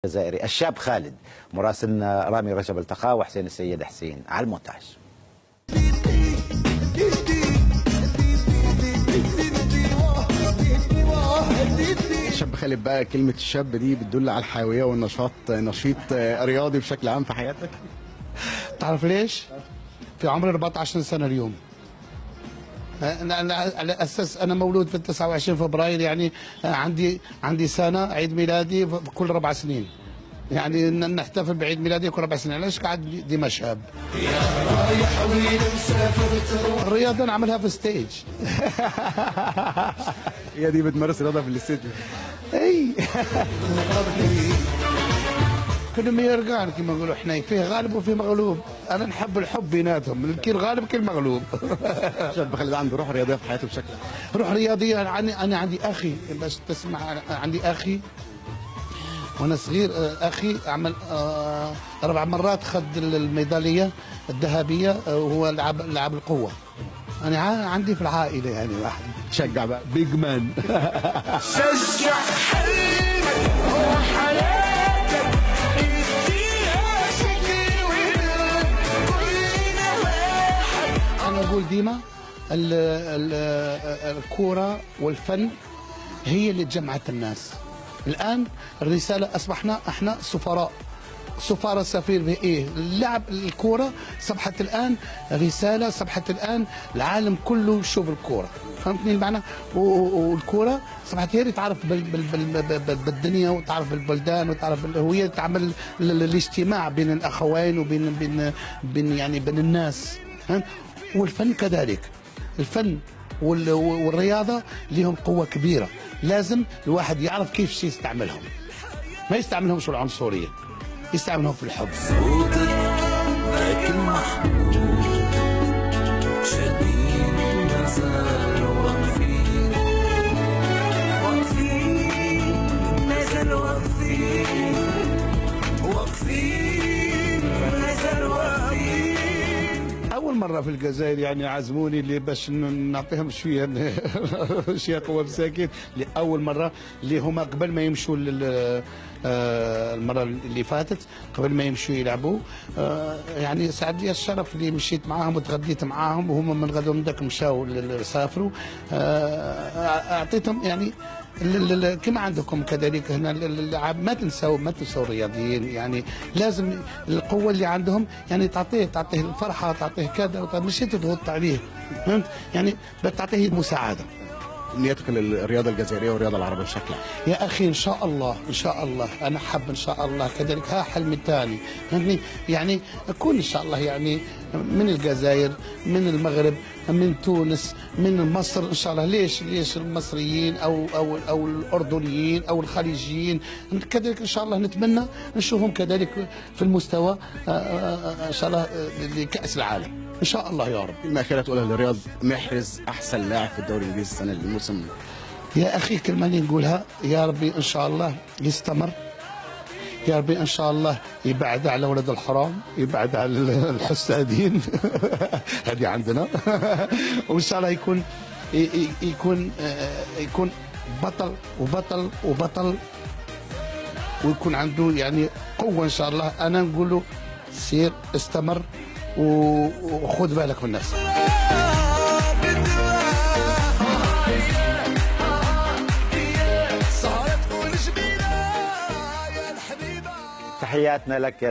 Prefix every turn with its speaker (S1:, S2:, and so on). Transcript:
S1: الجزائري الشاب خالد. مراسلنا رامي رجب التقاه وحسين السيد حسين على المونتاج.
S2: الشاب خالد، بقى كلمة الشاب دي بتدل على الحيوية والنشاط، نشيط رياضي بشكل عام في حياتك؟
S3: تعرف ليش؟ في عمري 14 سنة اليوم. أنا على أساس أنا مولود في 29 فبراير، يعني عندي سنة عيد ميلادي كل 4 سنين. يعني نحتفل بعيد ميلادي كل 4 سنين. ليش قاعد دي مشهب؟ الرياضة نعملها في ستيج.
S2: هي دي بتمارس رياضة في الاستديو؟
S3: اي. كلهم يرجعون كما نقولوا احنا، فيه غالب وفيه مغلوب. انا نحب الحب بيناتهم، كل غالب كل مغلوب.
S2: الشاب خالد عنده روح رياضية في حياته بشكل عام.
S3: روح رياضية. انا عندي اخي، بس تسمع، عندي اخي وانا صغير. اخي عمل 4 مرات خد الميدالية الذهبية، وهو لعب القوة. انا عندي في العائلة يعني واحد.
S2: شجع بقى بيج مان.
S4: شجع حلمك وحياتك، اديها شكل ولاد، كلنا واحد.
S3: انا اقول ديما الكورة والفن هي اللي جمعت الناس. الان الرسالة اصبحنا احنا سفراء. سفارة سفير بإيه؟ اللعب الكورة صبحت الآن رسالة، صبحت الآن العالم كله يشوف الكورة. فهمتني المعنى؟ والكورة صبحت هي اللي تعرف بالدنيا، وتعرف بالبلدان، وتعرف الهوية، تعمل الاجتماع بين الأخوين وبين يعني بين الناس. والفن كذلك. الفن والرياضة لهم قوة كبيرة. لازم الواحد يعرف كيف يستعملهم. ما يستعملهمش العنصرية، يستعملهم في الحب.
S4: صوتك ذاك المحبوب، شادين ما زالوا واقفين، واقفين ما زالوا واقفين، واقفين ما زالوا واقفين.
S3: أول مرة في الجزائر يعني عزموني اللي باش نعطيهم شوية شوية قوة مساكين. لأول مرة اللي هما قبل ما يمشوا المرة اللي فاتت، قبل ما يمشوا يلعبوا، يعني سعد لي الشرف اللي مشيت معاهم وتغديت معاهم، وهم من غدوة من ذاك مشاو سافروا. أعطيتهم يعني كما عندكم كذلك هنا اللعب. ما تنسوا الرياضيين، يعني لازم القوة اللي عندهم يعني تعطيه الفرحة، تعطيه كذا، مش تضغط عليه. فهمت؟ يعني بتعطيه مساعدة.
S2: نيتك للرياضة الجزائرية والرياضة العربية بشكل عام؟
S3: يا أخي إن شاء الله، إن شاء الله أنا حب إن شاء الله كذلك. ها حلمي الثاني، يعني أكون إن شاء الله يعني من الجزائر، من المغرب، من تونس، من مصر إن شاء الله. ليش المصريين أو الأردنيين أو الخليجيين كذلك إن شاء الله نتمنى نشوفهم كذلك في المستوى إن شاء الله لكأس العالم إن شاء الله يا رب.
S2: كلمة أخيرة تقولها للرياض محرز أحسن لاعب في الدوري الإنجليزي السنة الموسم؟
S3: يا أخي كلمة اللي نقولها، يا ربي إن شاء الله يستمر، يا ربي إن شاء الله يبعد على ولد الحرام، يبعد على الحسادين. هذه عندنا. وإن شاء الله يكون بطل وبطل وبطل، ويكون عنده يعني قوة إن شاء الله. أنا نقول له سير استمر وخذ بالك من نفسك.
S1: تحياتنا لك يا